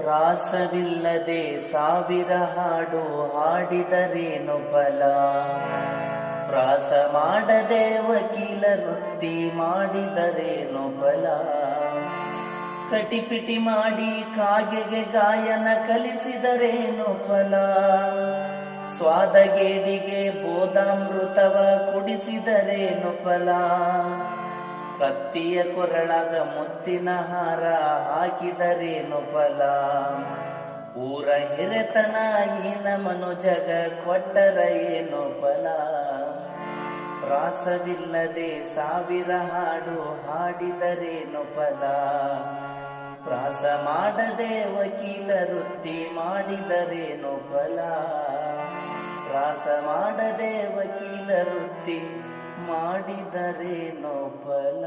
ಪ್ರಾಸವಿಲ್ಲದೆ ಸಾವಿರ ಹಾಡು ಹಾಡಿದರೇನು ಫಲ. ಪ್ರಾಸ ಮಾಡದೆ ವಕೀಲ ವೃತ್ತಿ ಮಾಡಿದರೇನು ಫಲ. ಕಟಿಪಿಟಿ ಮಾಡಿ ಕಾಗೆಗೆ ಗಾಯನ ಕಲಿಸಿದರೇನು ಫಲ. ಸ್ವಾದಗೇಡಿಗೆ ಬೋಧಾಮೃತವ ಕುಡಿಸಿದರೇನು ಫಲ. ಕತ್ತಿಯ ಕೊರಳಾಗ ಮುತ್ತಿನ ಹಾರ ಹಾಕಿದರೇನು ಫಲ. ಊರ ಹಿರೆತನ ಹೀನ ಮನುಜಗ ಕೊಟ್ಟರ ಏನು ಫಲ. ಪ್ರಾಸವಿಲ್ಲದೆ ಸಾವಿರ ಹಾಡು ಹಾಡಿದರೇನು ಫಲ. ಪ್ರಾಸ ಮಾಡದೆ ವಕೀಲ ವೃತ್ತಿ ಮಾಡಿದರೇನು ಫಲ. ಪ್ರಾಸ ಮಾಡದೆ ವಕೀಲ ವೃತ್ತಿ ಮಾಡಿದರೇನು ಫಲ.